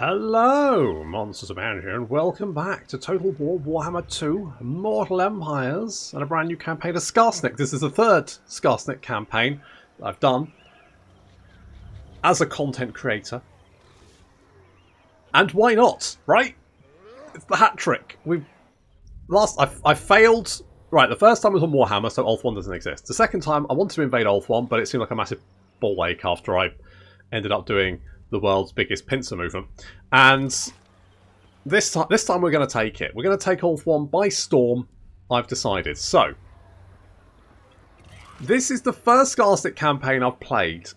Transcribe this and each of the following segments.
Hello, MonstersAbound here, and welcome back to Total War Warhammer 2 Mortal Empires and a brand new campaign of Skarsnik. This is the third Skarsnik campaign that I've done as a content creator. And why not, right? It's the hat trick. I failed. Right, the first time was on Warhammer, so Ulthuan doesn't exist. The second time, I wanted to invade Ulthuan, but it seemed like a massive ball ache after I ended up doing the world's biggest pincer movement. And this time we're going to take it. We're going to take Ulthuan by storm, I've decided. So, this is the first Skarsnik campaign I've played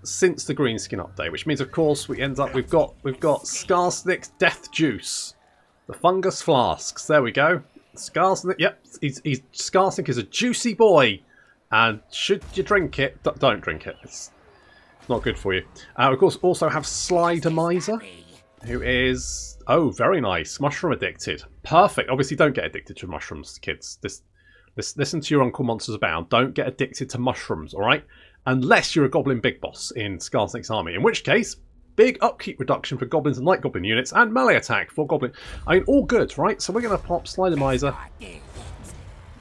since the Greenskin update, which means, of course, we've got Skarsnik's Death Juice, the fungus flasks. There we go. Skarsnik, yep, Skarsnik is a juicy boy, and should you drink it, don't drink it. It's not good for you. Of course, also have Slider Miser, who is, oh, very nice, mushroom addicted. Perfect. Obviously, don't get addicted to mushrooms, kids. Listen to your Uncle MonstersAbound. Don't get addicted to mushrooms, all right? Unless you're a Goblin Big Boss in Skarsnik's army, in which case, big upkeep reduction for Goblins and Light Goblin units, and melee attack for Goblin. I mean, all good, right? So we're going to pop Slider Miser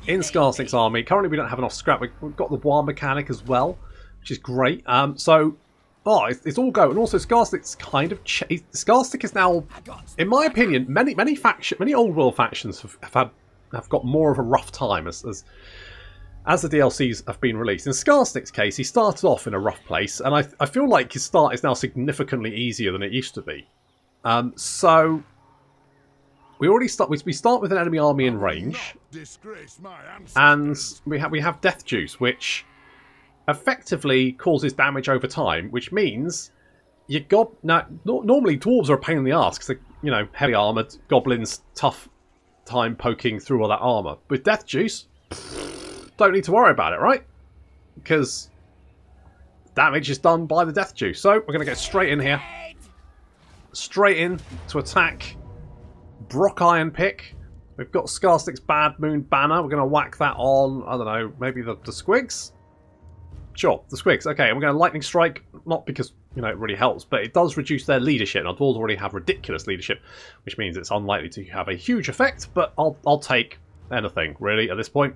in Skarsnik's army. Currently, we don't have enough scrap. We've got the war mechanic as well, which is great. It's all go. And also, Skarsnik's kind of Skarsnik is now, in my opinion, many old world factions have got more of a rough time as the DLCs have been released. In Skarsnik's case, he started off in a rough place, and I feel like his start is now significantly easier than it used to be. So we start with an enemy army in range, and we have Death Juice, which effectively causes damage over time, which means normally dwarves are a pain in the ass because they're, heavy armored. Goblins, tough time poking through all that armor. With Death Juice, don't need to worry about it, right? Because damage is done by the Death Juice. So we're going to get straight in here, straight in to attack Brock Iron Pick. We've got Skarsnik's Bad Moon Banner. We're going to whack that on, I don't know, maybe the Squigs. Sure, the Squigs. Okay, and we're going to Lightning Strike, not because, it really helps, but it does reduce their leadership. Now, dwarves already have ridiculous leadership, which means it's unlikely to have a huge effect, but I'll take anything, really, at this point.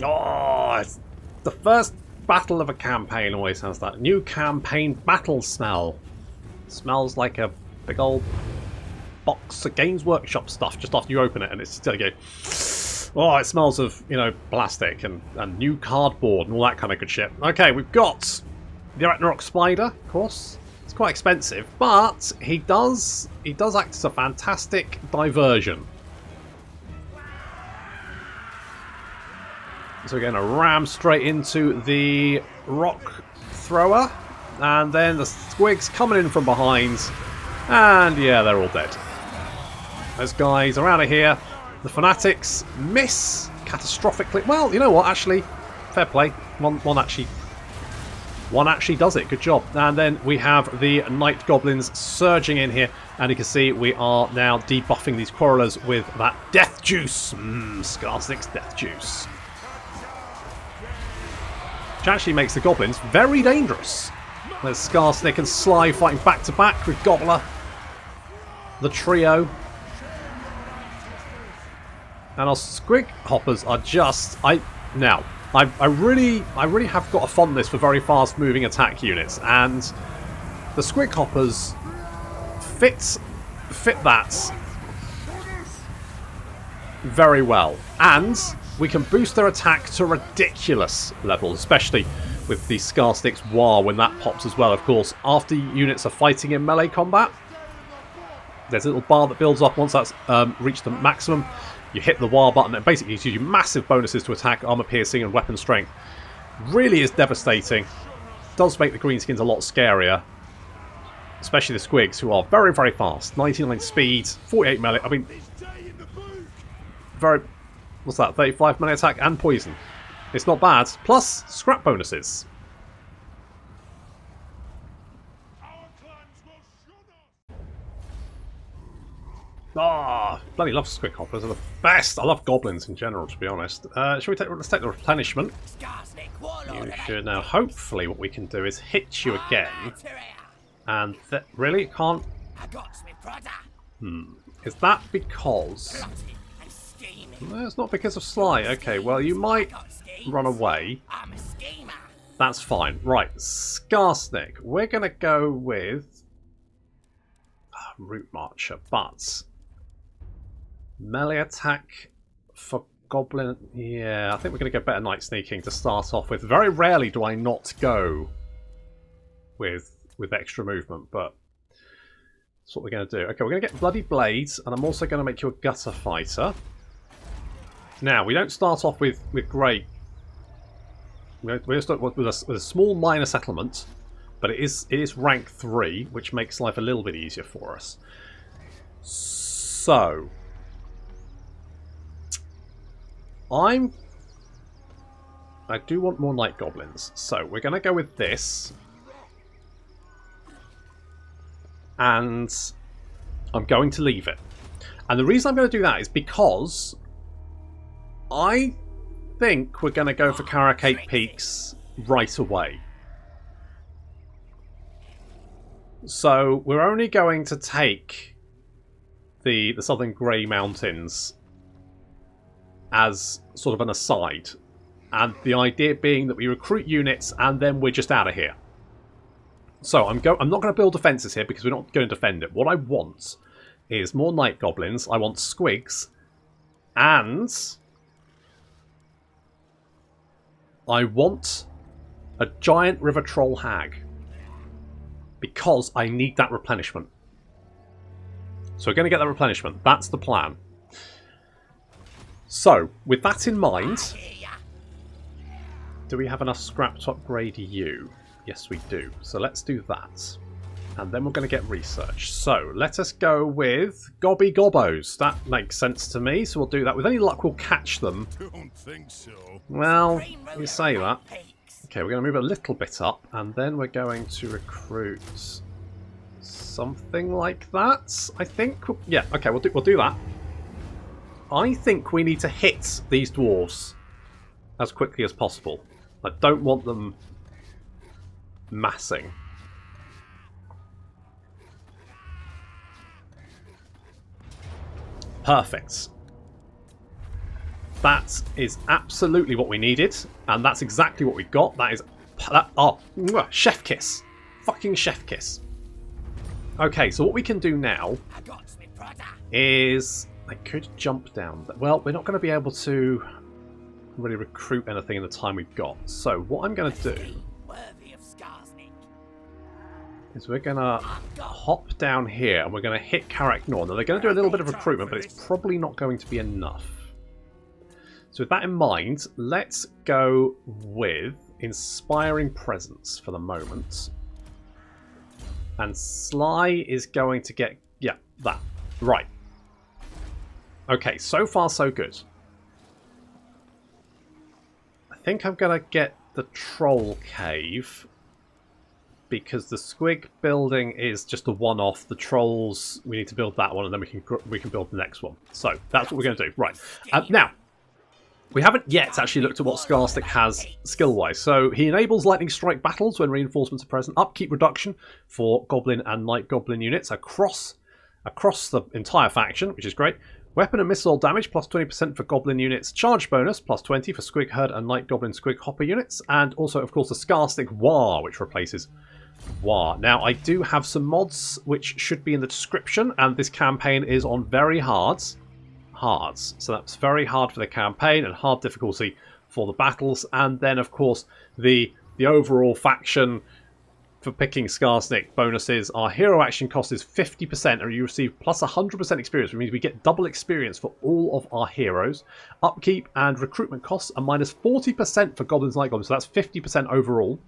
Oh, it's the first battle of a campaign always has that new campaign battle smell. Smells like a big old box of Games Workshop stuff just after you open it, and it's still go, oh, it smells of, plastic and new cardboard and all that kind of good shit. Okay, we've got the Arachnarok Spider, of course. It's quite expensive, but he does act as a fantastic diversion. So we're going to ram straight into the rock thrower, and then the Squigs coming in from behind, and yeah, they're all dead. Those guys are out of here. The Fanatics miss catastrophically. Well, you know what? Actually, fair play. One actually does it. Good job. And then we have the Night Goblins surging in here, and you can see we are now debuffing these Quarrelers with that Death Juice. Skarsnik's Death Juice, which actually makes the Goblins very dangerous. There's Skarsnik and Sly fighting back to back with Gobbler, the trio. And our Squig Hoppers are just... I really have got a fondness for very fast moving attack units, and the Squig Hoppers fit that very well. And we can boost their attack to ridiculous levels, especially with the Skarsnik's War when that pops as well. Of course, after units are fighting in melee combat, there's a little bar that builds up. Once that's reached the maximum, you hit the War button, and basically it gives you massive bonuses to attack, armor piercing, and weapon strength. Really is devastating. Does make the Greenskins a lot scarier, especially the Squigs, who are very, very fast. 99 speed, 48 melee. I mean, very... What's that? 35 melee attack and poison. It's not bad. Plus scrap bonuses. Ah, bloody love Squig Hoppers. They're the best. I love goblins in general, to be honest. Let's take the replenishment. You should now. Hopefully, what we can do is hit you again. And really, it can't. Is that because? No, it's not because of Sly. Okay, well, you might run away. That's fine. Right, Skarsnik. We're going to go with Root Marcher, but melee attack for Goblin. Yeah, I think we're going to go better Night Sneaking to start off with. Very rarely do I not go with extra movement, but that's what we're going to do. Okay, we're going to get Bloody Blades, and I'm also going to make you a Gutter Fighter. Now, we don't start off with great. We're start with a small minor settlement, but it is rank 3, which makes life a little bit easier for us. So, I do want more Night Goblins, so we're going to go with this. And I'm going to leave it. And the reason I'm going to do that is because I think we're going to go for Karak 8 Peaks right away. So we're only going to take the Southern Grey Mountains as sort of an aside. And the idea being that we recruit units and then we're just out of here. So I'm not going to build defences here because we're not going to defend it. What I want is more Night Goblins. I want Squigs. And I want a giant River Troll Hag. Because I need that replenishment. So we're going to get that replenishment. That's the plan. So, with that in mind, do we have enough scrap to upgrade you? Yes, we do. So let's do that. And then we're going to get research. So let us go with Gobby Gobbos. That makes sense to me. So we'll do that. With any luck, we'll catch them. Don't think so. Well, you say that. Okay, we're going to move a little bit up. And then we're going to recruit something like that, I think. Yeah, okay, we'll do that. I think we need to hit these dwarves as quickly as possible. I don't want them massing. Perfect. That is absolutely what we needed, and that's exactly what we got. That is chef kiss. Fucking chef kiss. Okay, so what we can do now is I could jump down. Well, we're not going to be able to really recruit anything in the time we've got. So what I'm going to do is we're going to hop down here and we're going to hit Karak Norn. Now they're going to do a little bit of recruitment, but it's probably not going to be enough. So with that in mind, let's go with Inspiring Presence for the moment. And Sly is going to get, yeah, that. Right. Okay, so far so good. I think I'm going to get the Troll Cave because the Squig building is just a one-off. The Trolls, we need to build that one and then we can build the next one. So that's what we're going to do. Right. Now, we haven't yet actually looked at what Skarsnik has skill-wise. So he enables lightning strike battles when reinforcements are present. Upkeep reduction for Goblin and Night Goblin units across the entire faction, which is great. Weapon and missile damage plus 20% for Goblin units. Charge bonus plus 20 for Squig Herd and Night Goblin Squig Hopper units. And also, of course, the Skarsnik War, which replaces War. Now, I do have some mods which should be in the description, and this campaign is on very hards. So that's very hard for the campaign and hard difficulty for the battles. And then, of course, the overall faction for picking Skarsnik bonuses. Our hero action cost is 50%, and you receive plus 100% experience, which means we get double experience for all of our heroes. Upkeep and recruitment costs are minus 40% for Goblins and Night Goblins, so that's 50% overall.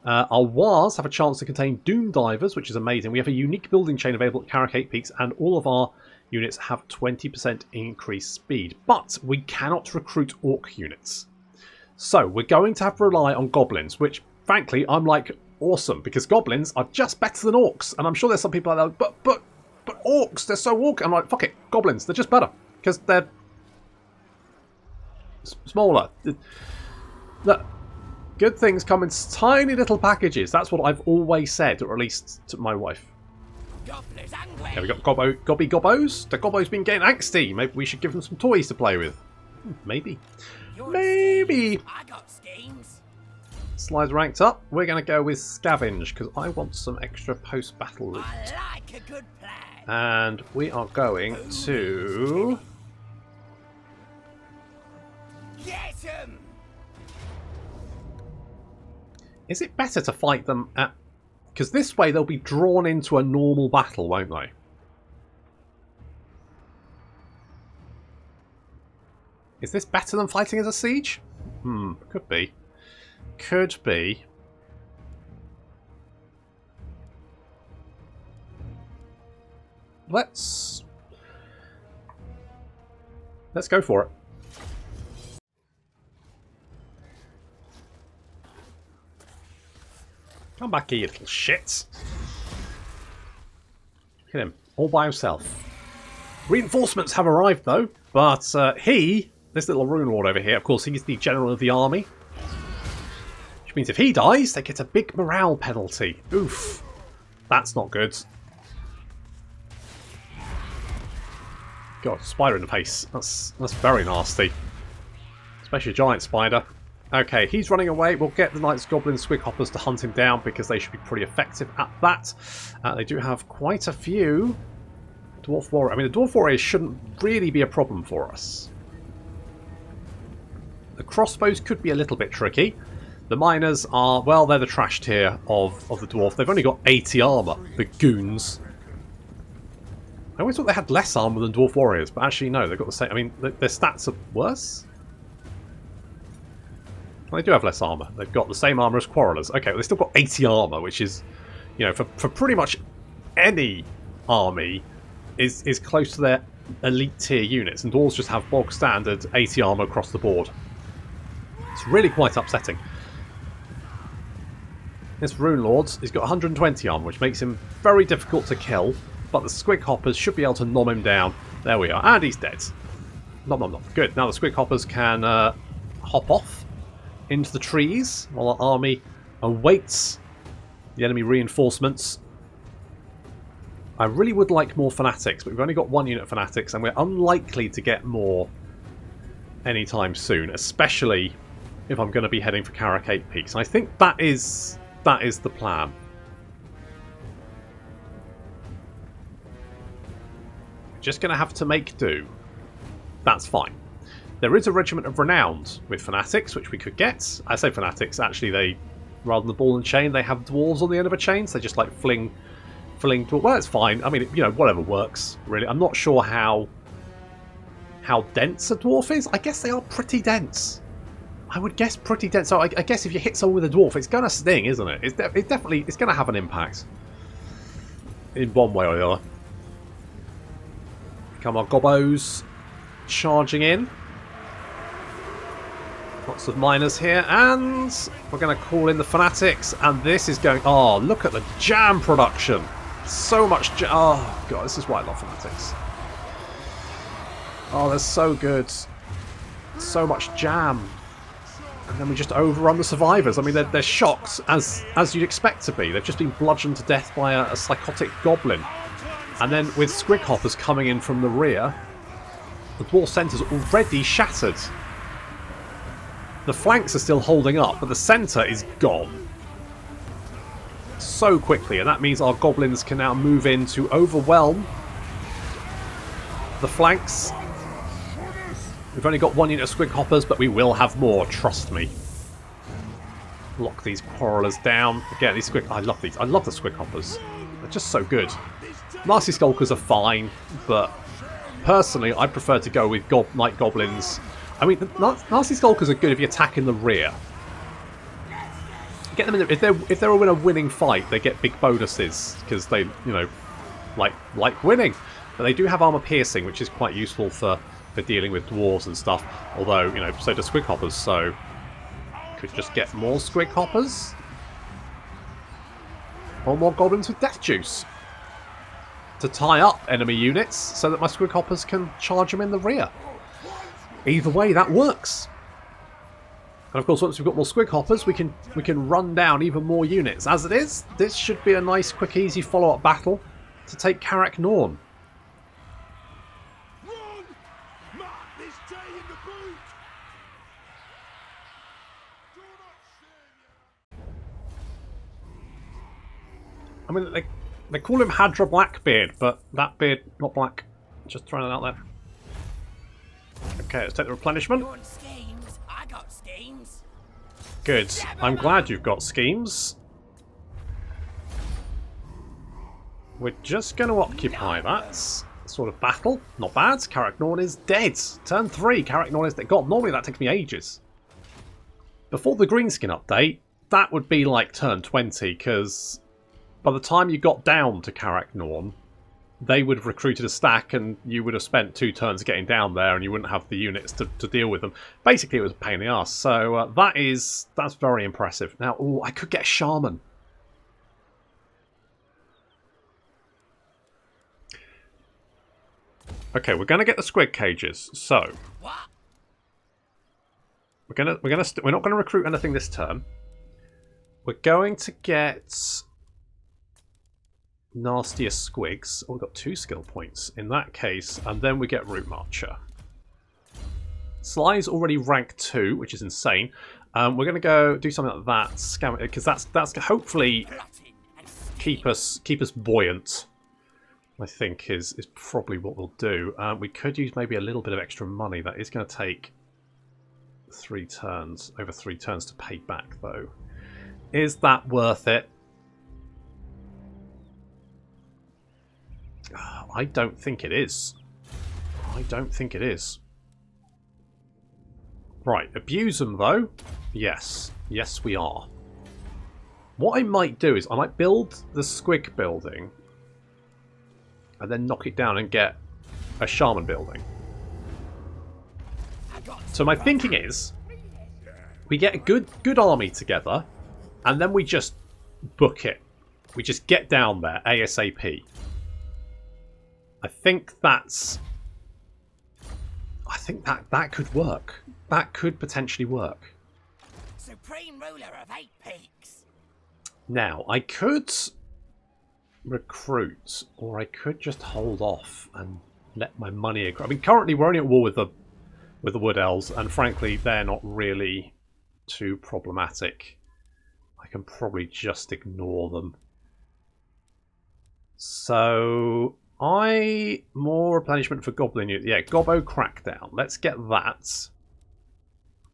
Our Wars have a chance to contain Doom Divers, which is amazing. We have a unique building chain available at Karak 8 Peaks, and all of our units have 20% increased speed. But we cannot recruit Orc units. So we're going to have to rely on Goblins, which, frankly, I'm like, awesome, because Goblins are just better than Orcs. And I'm sure there's some people out there, but Orcs, they're so Orc. I'm like, fuck it, Goblins, they're just better, because they're smaller. Look, good things come in tiny little packages. That's what I've always said, or at least to my wife. Yeah, we got Gobby Gobbos. The Gobbo's been getting angsty. Maybe we should give them some toys to play with. Maybe. Maybe. Slides ranked up. We're going to go with Scavenge because I want some extra post-battle loot. Like a good plan. And we are going to... Get him. Is it better to fight them at... Because this way they'll be drawn into a normal battle, won't they? Is this better than fighting as a siege? Could be. Could be. Let's go for it. Come back here, you little shits. Look at him, all by himself. Reinforcements have arrived though, but this little rune lord over here, of course, he's the general of the army. Which means if he dies, they get a big morale penalty. Oof. That's not good. God, spider in the face. That's very nasty. Especially a giant spider. Okay, he's running away. We'll get the Knights, Goblins, Squig Hoppers to hunt him down because they should be pretty effective at that. They do have quite a few Dwarf Warriors. I mean, the Dwarf Warriors shouldn't really be a problem for us. The crossbows could be a little bit tricky. The miners are, well, they're the trash tier of the Dwarf. They've only got 80 armour, the goons. I always thought they had less armour than Dwarf Warriors, but actually no, they've got the same. I mean, their stats are worse? Well, they do have less armour. They've got the same armour as Quarrelers. Okay, well, they've still got 80 armour, which is, you know, for pretty much any army, is close to their elite tier units. And Dwarves just have bog standard 80 armour across the board. It's really quite upsetting. This Rune Lord, he's got 120 armour, which makes him very difficult to kill. But the Squig Hoppers should be able to nom him down. There we are. And he's dead. Nom nom nom. Good. Now the Squig Hoppers can hop off into the trees while our army awaits the enemy reinforcements. I really would like more Fanatics, but we've only got one unit of Fanatics, and we're unlikely to get more anytime soon, especially if I'm going to be heading for Karak 8 Peaks. And I think that is the plan. Just going to have to make do. That's fine. There is a regiment of Renowned with Fanatics, which we could get. I say Fanatics, actually they, rather than the ball and chain, they have dwarves on the end of a chain, so they just like fling well, it's fine. I mean, you know, whatever works, really. I'm not sure how dense a dwarf is. I guess they are pretty dense. I would guess pretty dense. So I guess if you hit someone with a dwarf, it's going to sting, isn't it? It's definitely going to have an impact. In one way or the other. Come on, Gobbos. Charging in. Lots of miners here. And we're going to call in the Fanatics. And this is going... Oh, look at the jam production. So much jam. Oh, God, this is why I love Fanatics. Oh, they're so good. So much jam. And then we just overrun the survivors. I mean, they're shocked, as you'd expect to be. They've just been bludgeoned to death by a psychotic goblin. And then with Squig Hoppers coming in from the rear, the dwarf centre's already shattered. The flanks are still holding up, but the centre is gone. So quickly, and that means our goblins can now move in to overwhelm the flanks. We've only got one unit of Squig Hoppers, but we will have more, trust me. Lock these Quarrelers down. Again, these Squig... I love these. I love the Squig Hoppers. They're just so good. Nasty Skulkers are fine, but personally, I prefer to go with Night Goblins. I mean, Nasty Skulkers are good if you attack in the rear. Get them in the, if they're in a winning fight, they get big bonuses because they, you know, like winning. But they do have armor piercing, which is quite useful for dealing with dwarves and stuff. Although, you know, so do Squig Hoppers. So could just get more Squig Hoppers or more goblins with death juice to tie up enemy units so that my Squig Hoppers can charge them in the rear. Either way, that works. And of course, once we've got more squig hoppers, we can run down even more units. As it is, this should be a nice, quick, easy follow-up battle to take Karak Norn. Run! Mark this day in the boot! Do not shame I mean, they call him Hadra Blackbeard, but that beard, not black. Just throwing it out there. Okay, let's take the replenishment. You want schemes? I got schemes. Good. I'm glad you've got schemes. We're just going to occupy that sort of battle. Not bad. Karak Norn is dead. Turn 3, Karak Norn is dead. God, normally that takes me ages. Before the greenskin update, that would be like turn 20, because by the time you got down to Karak Norn, they would have recruited a stack and you would have spent 2 turns getting down there and you wouldn't have the units to deal with them. Basically, it was a pain in the ass. So that's very impressive. Now, ooh, I could get a shaman. Okay, we're going to get the squig cages. So What? we're not going to recruit anything this turn. We're going to get nastier squigs. Oh, we've got 2 skill points in that case, and then we get Root Marcher. Sly's already rank 2, which is insane. We're going to go do something like that, scam it, because that's hopefully Plotting and keep us buoyant. I think is probably what we'll do. We could use maybe a little bit of extra money. That is going to take 3 turns, over 3 turns to pay back, though. Is that worth it? I don't think it is. I don't think it is. Right, abuse them though. Yes. Yes, we are. What I might do is I might build the squig building and then knock it down and get a shaman building. I got So my thinking is we get a good army together and then we just book it. We just get down there ASAP. I think that could work. That could potentially work. Supreme ruler of 8 peaks. Now, I could recruit, or I could just hold off and let my money accrue. I mean, currently we're only at war with the Wood Elves, and frankly, they're not really too problematic. I can probably just ignore them. So more replenishment for Goblin unit. Yeah, Gobbo Crackdown. Let's get that.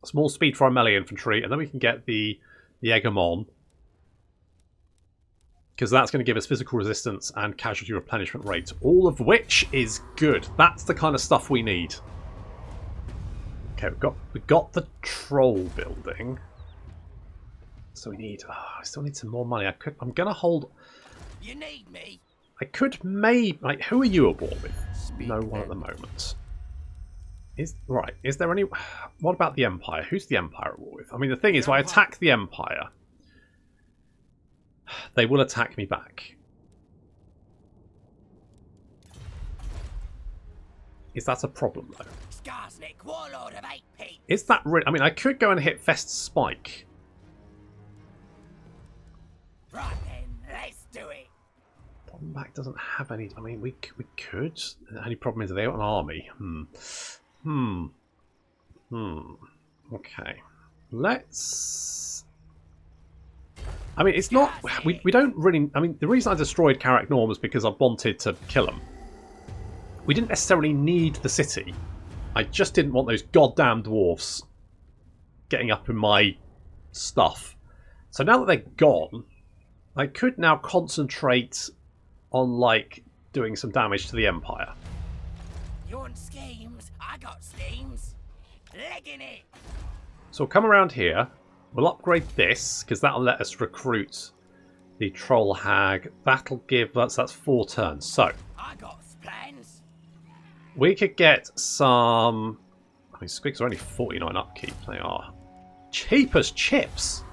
Small speed for our melee infantry, and then we can get the Egamon. Because that's going to give us physical resistance and casualty replenishment rate. All of which is good. That's the kind of stuff we need. Okay, we got the troll building. So we need... I still need some more money. I'm going to hold... You need me. I could maybe... Like, who are you at war with? No one at the moment. Is there any... What about the Empire? Who's the Empire at war with? I mean, the thing is, if I attack the Empire, they will attack me back. Is that a problem, though? Skarsnik, warlord of 8 peaks. Is that really... I mean, I could go and hit Fest's Spike. Right then, let's do it. Back doesn't have any... I mean, we could. The only problem is they got an army. Okay. Let's... I mean, it's not... We don't really... I mean, the reason I destroyed Karak Norn was because I wanted to kill him. We didn't necessarily need the city. I just didn't want those goddamn dwarves getting up in my stuff. So now that they're gone, I could now concentrate on, like, doing some damage to the Empire. You want schemes? I got schemes. Legging it. So we'll come around here. We'll upgrade this, because that'll let us recruit the Troll Hag. That'll give us... That's 4 turns. So I got plans. we could get some... I mean, squigs are only 49 upkeep. They are cheap as chips.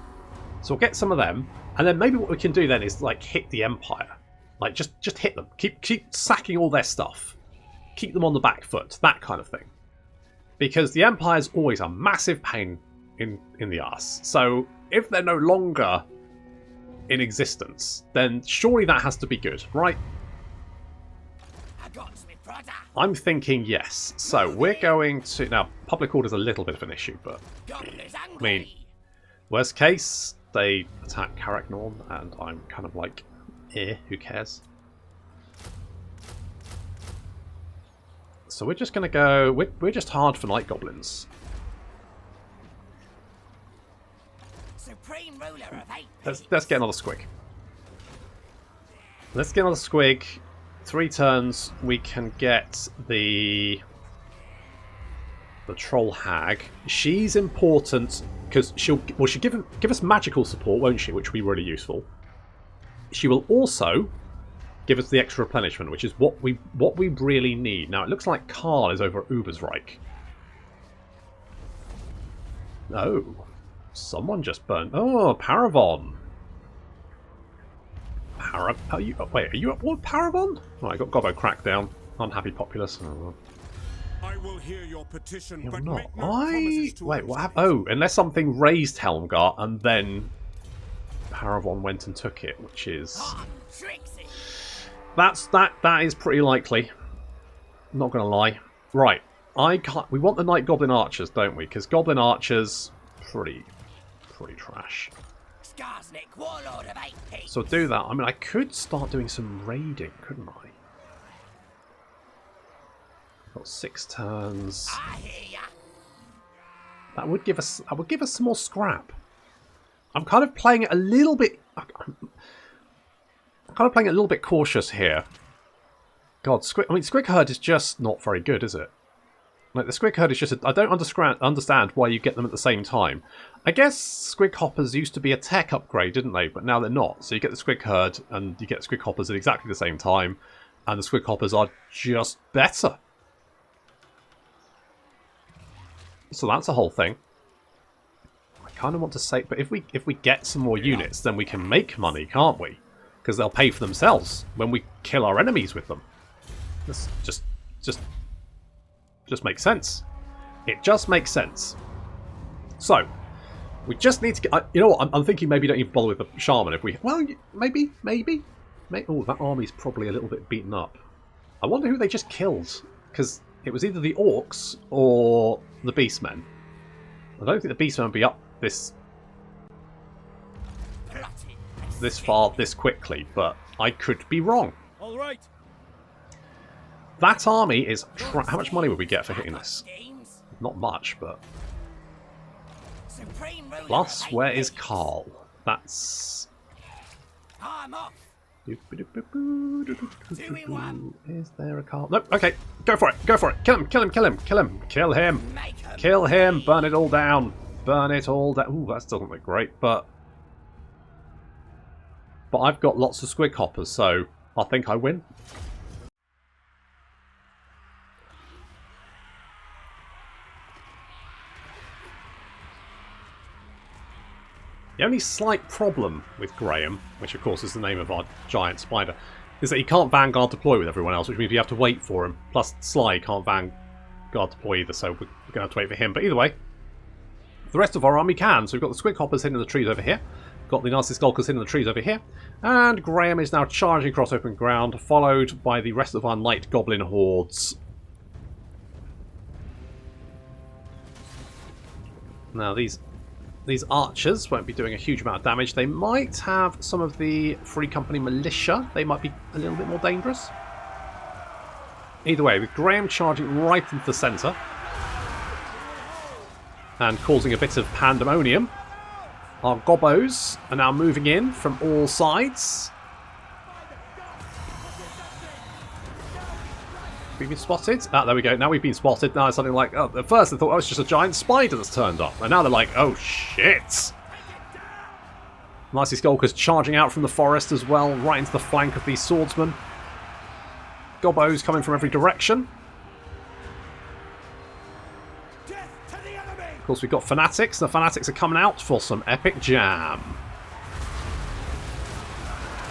So we'll get some of them. And then maybe what we can do then is, like, hit the Empire. Like, just hit them. Keep sacking all their stuff. Keep them on the back foot. That kind of thing. Because the Empire's always a massive pain in the arse. So if they're no longer in existence, then surely that has to be good, right? I got me brother. I'm thinking yes. So we're going to... Now, public order's a little bit of an issue, but... Goblins I angry. mean, worst case, they attack Karak Norn, and I'm kind of like, who cares? So we're just going to go... We're just hard for night goblins. Supreme ruler of 8. Let's get another squig. Let's get another squig. 3 turns, we can get the troll hag. She's important because she'll give us magical support, won't she? Which will be really useful. She will also give us the extra replenishment, which is what we really need. Now it looks like Karl is over at Ubersreich. Oh, someone just burned. Oh, Paravon. Are you at war, Paravon? Oh, I got Gobbo cracked down. Unhappy populace. Oh. I will hear your petition, You're but not. make no promises to Wait, us. what happened? Oh, unless something raised Helmgar and then Paravon went and took it, which is Trixie. that is pretty likely. Not gonna lie. Right, we want the Night Goblin Archers, don't we? Because Goblin Archers pretty trash. Skarsnik, warlord of 8 peaks. So do that. I mean, I could start doing some raiding, couldn't I? Got 6 turns. I hear ya. That would give us some more scrap. I'm kind of playing it a little bit. I'm kind of playing it a little bit cautious here. God, Squig Herd is just not very good, is it? Like the Squig Herd is just. I don't understand why you get them at the same time. I guess Squig Hoppers used to be a tech upgrade, didn't they? But now they're not. So you get the Squig Herd and you get Squig Hoppers at exactly the same time, and the Squig Hoppers are just better. So that's the whole thing. I kind of want to say, but if we get some more units, then we can make money, can't we? Because they'll pay for themselves when we kill our enemies with them. This just makes sense. It just makes sense. So we just need to get. You know what? I'm thinking maybe don't even bother with the shaman if we. Well, maybe. Oh, that army's probably a little bit beaten up. I wonder who they just killed, because it was either the orcs or the beastmen. I don't think the beastmen would be up this far this quickly, but I could be wrong. All right. That army is. How much money would we get for hitting this? Schemes. Not much, but. Supreme ruler Plus, of 8 where is peaks. Karl? That's. I'm off. Is there a Karl? Nope. Okay, go for it. Go for it. Kill him. Kill him. Kill him. Kill him. Kill him. Make 'em Kill him. Burn it all down. Burn it all down. Ooh, that doesn't look great, but I've got lots of Squig Hoppers, so I think I win. The only slight problem with Graham, which of course is the name of our giant spider, is that he can't Vanguard deploy with everyone else, which means we have to wait for him. Plus, Sly can't Vanguard deploy either, so we're going to have to wait for him. But either way, the rest of our army can. So we've got the Squig Hoppers hidden in the trees over here, got the Nasty Skulkers hidden in the trees over here, and Graham is now charging across open ground, followed by the rest of our Night Goblin hordes. Now these archers won't be doing a huge amount of damage. They might have some of the Free Company militia. They might be a little bit more dangerous. Either way, with Graham charging right into the centre and causing a bit of pandemonium, our Gobbos are now moving in from all sides. We've been spotted. Ah, there we go. Now we've been spotted. Now it's something like, oh, at first they thought, oh, it's just a giant spider that's turned up. And now they're like, oh, shit. Nasty Skulkers charging out from the forest as well, right into the flank of these swordsmen. Gobbos coming from every direction. Death to the enemy. Of course, we've got Fanatics. The Fanatics are coming out for some epic jam.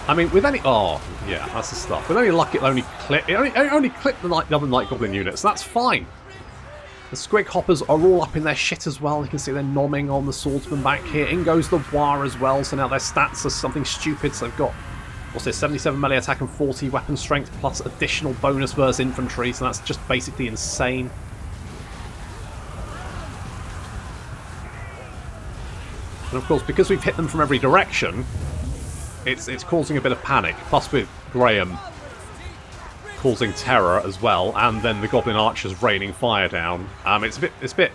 I mean, with any... Oh, yeah, that's the stuff. With any luck, it'll only clip... It only clip the other Night Goblin units. That's fine. The Squig Hoppers are all up in their shit as well. You can see they're nomming on the swordsman back here. In goes the War as well, so now their stats are something stupid. So they've got, what's this, 77 melee attack and 40 weapon strength, plus additional bonus versus infantry, so that's just basically insane. And of course, because we've hit them from every direction, it's causing a bit of panic. Plus with Graham causing terror as well, and then the Goblin Archers raining fire down. It's a bit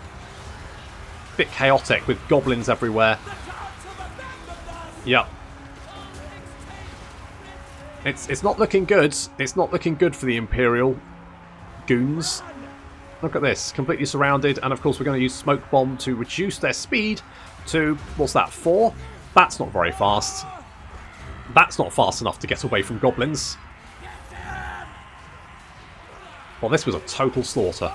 chaotic with goblins everywhere. Yep. It's not looking good. It's not looking good for the Imperial goons. Look at this, completely surrounded, and of course we're going to use Smoke Bomb to reduce their speed to, what's that, 4? That's not very fast. That's not fast enough to get away from goblins. Well, this was a total slaughter.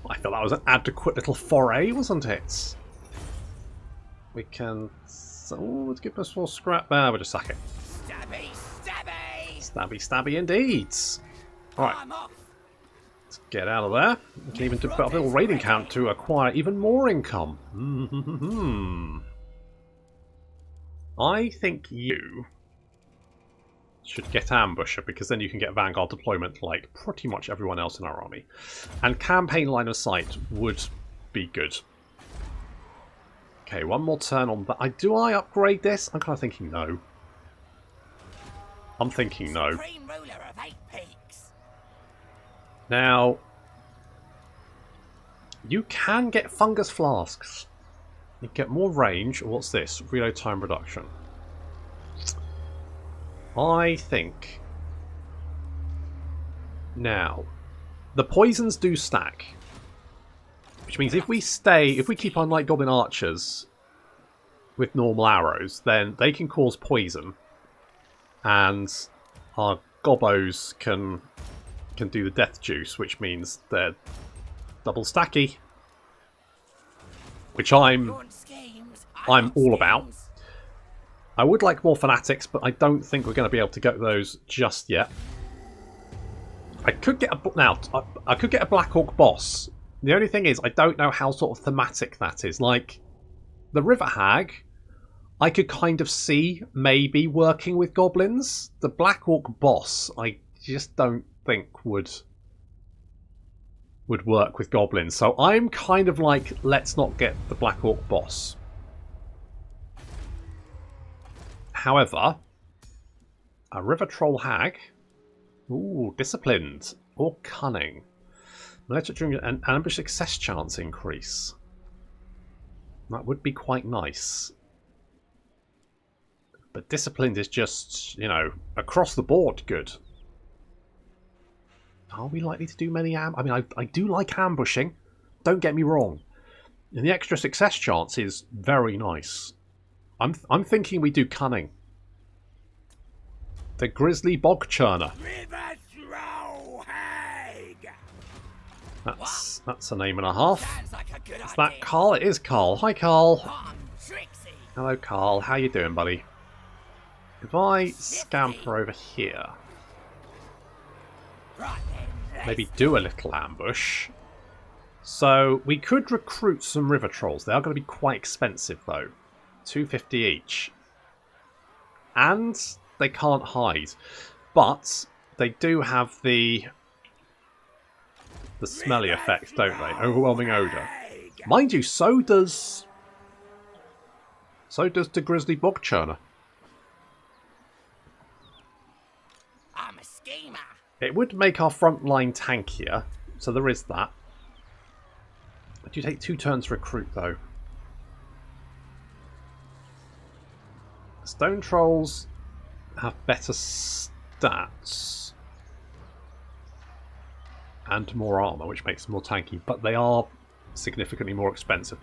I thought that was an adequate little foray, wasn't it? We can... Oh, let's give us more scrap. We'll just sack it. Stabby, stabby! Stabby, stabby indeed. Alright, let's get out of there. We can even do a little raiding count to acquire even more income. I think you should get Ambusher, because then you can get Vanguard deployment like pretty much everyone else in our army. And Campaign Line of Sight would be good. Okay, one more turn on that. Do I upgrade this? I'm kind of thinking no. I'm thinking no. Now, you can get Fungus Flasks. You get more range. What's this? Reload time reduction. I think... Now, the poisons do stack. Which means if we keep on like Goblin Archers with normal arrows, then they can cause poison. And our Gobbos can do the death juice, which means they're double stacky. Which I'm all about. I would like more Fanatics, but I don't think we're going to be able to get those just yet. I could get I could get a Black Orc boss. The only thing is, I don't know how sort of thematic that is. Like, the River Hag, I could kind of see maybe working with goblins. The Black Orc boss, I just don't think would work with goblins. So I'm kind of like, let's not get the Black Orc boss. However, a River Troll Hag, ooh, disciplined or cunning. An ambush success chance increase. That would be quite nice. But disciplined is just, you know, across the board good. Are we likely to do many I mean, I do like ambushing. Don't get me wrong. And the extra success chance is very nice. I'm thinking we do cunning. The Grizzly Bog Churner. That's a name and a half. Is that Karl? It is Karl. Hi, Karl. Hello, Karl. How you doing, buddy? If I scamper over here, maybe do a little ambush. So we could recruit some River Trolls. They are going to be quite expensive, though. 250 each. And they can't hide. But they do have the smelly effect, don't they? Overwhelming odour. Mind you, so does the Grizzly Bog Churner. I'm a schemer. It would make our front line tankier, so there is that. But you take 2 turns to recruit, though. Stone Trolls have better stats and more armour, which makes them more tanky, but they are significantly more expensive.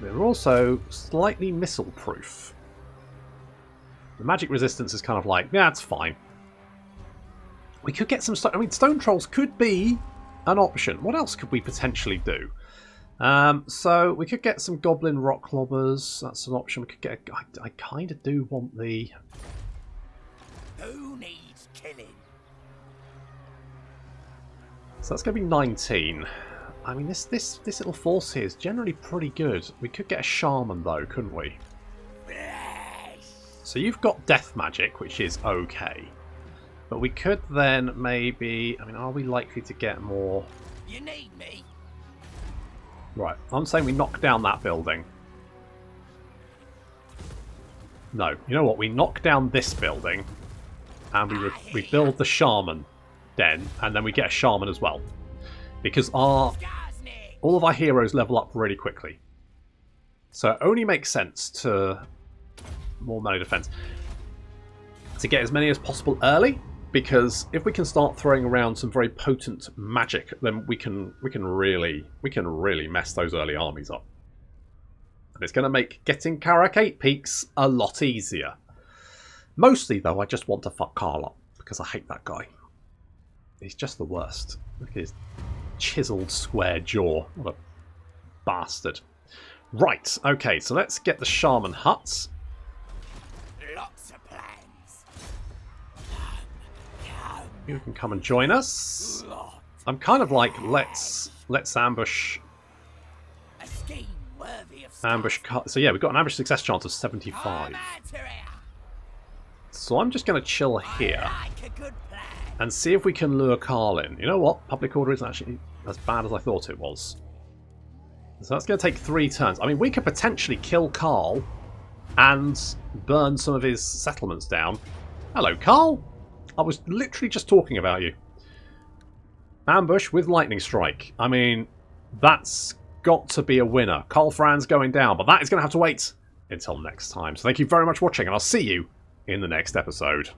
They're also slightly missile-proof. The magic resistance is kind of like, yeah, it's fine. We could get some stone. I mean, stone trolls could be an option. What else could we potentially do? So we could get some goblin rock clobbers. That's an option. We could get. I kind of do want the. Who needs killing? So that's going to be 19. I mean, this little force here is generally pretty good. We could get a shaman though, couldn't we? So you've got death magic, which is okay. But we could then maybe... I mean, are we likely to get more... You need me? Right, I'm saying we knock down that building. No, you know what? We knock down this building. And we build the shaman den. And then we get a shaman as well. Because all of our heroes level up really quickly. So it only makes sense to... more melee defense. To get as many as possible early. Because if we can start throwing around some very potent magic, then we can really mess those early armies up. And it's going to make getting Karak 8 peaks a lot easier. Mostly though, I just want to fuck Karl up because I hate that guy. He's just the worst. Look at his chiseled square jaw. What a bastard. Right, okay, so let's get the shaman huts. Lots of plans. You can come and join us. I'm kind of like, let's ambush. A scheme worthy of So yeah, we've got an ambush success chance of 75. So I'm just going to chill here and see if we can lure Karl in. You know what? Public order isn't actually as bad as I thought it was. So that's going to take 3 turns. I mean, we could potentially kill Karl and burn some of his settlements down. Hello, Karl. I was literally just talking about you. Ambush with lightning strike. I mean, that's got to be a winner. Karl Franz going down, but that is going to have to wait until next time. So thank you very much for watching, and I'll see you in the next episode.